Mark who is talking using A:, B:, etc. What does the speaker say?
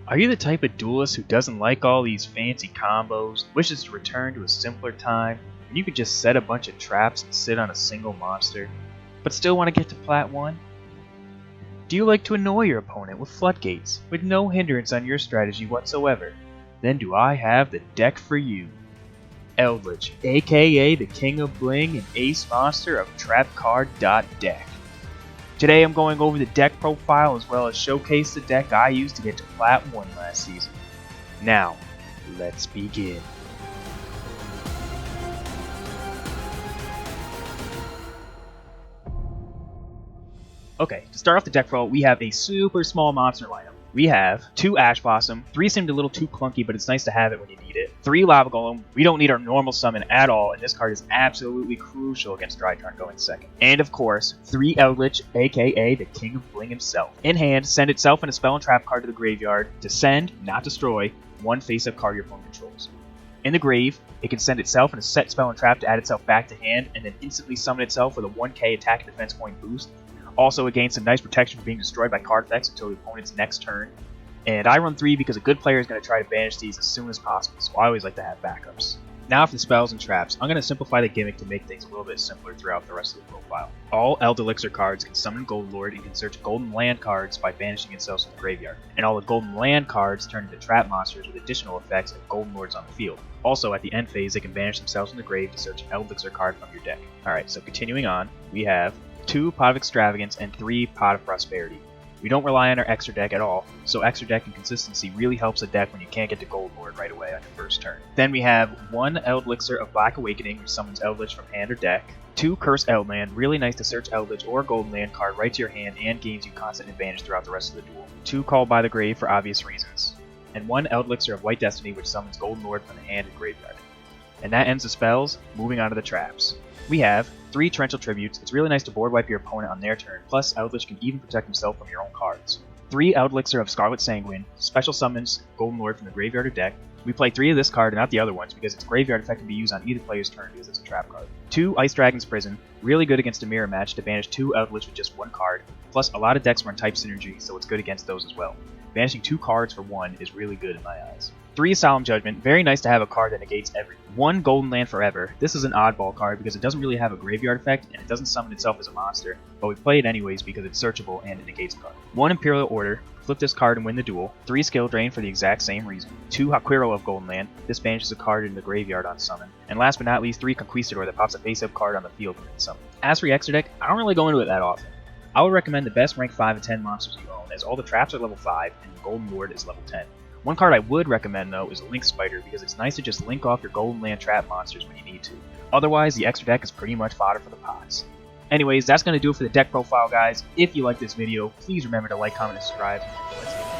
A: Are you the type of duelist who doesn't like all these fancy combos, wishes to return to a simpler time when you could just set a bunch of traps and sit on a single monster, but still want to get to Plat 1? Do you like to annoy your opponent with floodgates, with no hindrance on your strategy whatsoever? Then do I have the deck for you. Eldlich, aka the King of Bling and ace monster of TrapCard.deck. Today I'm going over the deck profile as well as showcase the deck I used to get to Plat 1 last season. Now, let's begin. Okay, to start off the deck profile, we have a super small monster lineup. We have 2 Ash Blossom, 3 seemed a little too clunky, but it's nice to have it when you need it. 3 Lava Golem, we don't need our normal summon at all, and this card is absolutely crucial against Drytarn going second. And of course, 3 Eldlich, aka the King of Bling himself. In hand, send itself and a spell and trap card to the graveyard to send, not destroy, 1 face-up card your opponent controls. In the grave, it can send itself and a set spell and trap to add itself back to hand, and then instantly summon itself with a 1k attack and defense point boost. Also, it gains some nice protection from being destroyed by card effects until the opponent's next turn. And I run 3 because a good player is going to try to banish these as soon as possible, so I always like to have backups. Now for the spells and traps, I'm going to simplify the gimmick to make things a little bit simpler throughout the rest of the profile. All Eldlich cards can summon Gold Lord and can search golden land cards by banishing themselves from the graveyard. And all the golden land cards turn into trap monsters with additional effects if Golden Lord's on the field. Also, at the end phase, they can banish themselves from the grave to search an Eldlich card from your deck. Alright, so continuing on, we have 2 Pot of Extravagance and 3 Pot of Prosperity. We don't rely on our extra deck at all, so extra deck and consistency really helps a deck when you can't get to Gold Lord right away on your first turn. Then we have 1 Eldlich of Black Awakening, which summons Eldlich from hand or deck. 2 Curse Eldland, really nice to search Eldlich or Golden Land card right to your hand and gains you constant advantage throughout the rest of the duel. 2 Call by the Grave for obvious reasons. And 1 Eldlich of White Destiny, which summons Golden Lord from the hand and graveyard. And that ends the spells, moving on to the traps. We have 3 Torrential Tributes. It's really nice to board wipe your opponent on their turn, plus Eldlich can even protect himself from your own cards. 3 Eldlich of Scarlet Sanguine, special summons Golden Lord from the graveyard or deck. We play 3 of this card and not the other ones because its graveyard effect can be used on either player's turn because it's a trap card. 2 Ice Dragon's Prison, really good against a mirror match to banish 2 Eldlich with just 1 card, plus a lot of decks run type synergy, so it's good against those as well. Banishing 2 cards for 1 is really good in my eyes. 3 Solemn Judgment, very nice to have a card that negates everything. 1 Golden Land Forever, this is an oddball card because it doesn't really have a graveyard effect and it doesn't summon itself as a monster, but we play it anyways because it's searchable and it negates a card. 1 Imperial Order, flip this card and win the duel. 3 Skill Drain for the exact same reason. 2 Haquiro of Golden Land, this banishes a card in the graveyard on summon. And last but not least, 3 Conquistador that pops a face-up card on the field when it's summoned. As for your extra deck, I don't really go into it that often. I would recommend the best rank 5 and 10 monsters you own, as all the traps are level 5 and the Golden Lord is level 10. One card I would recommend though is a Link Spider because it's nice to just link off your Golden Land trap monsters when you need to. Otherwise, the extra deck is pretty much fodder for the pots. Anyways, that's going to do it for the deck profile, guys. If you like this video, please remember to like, comment, and subscribe. Let's get it.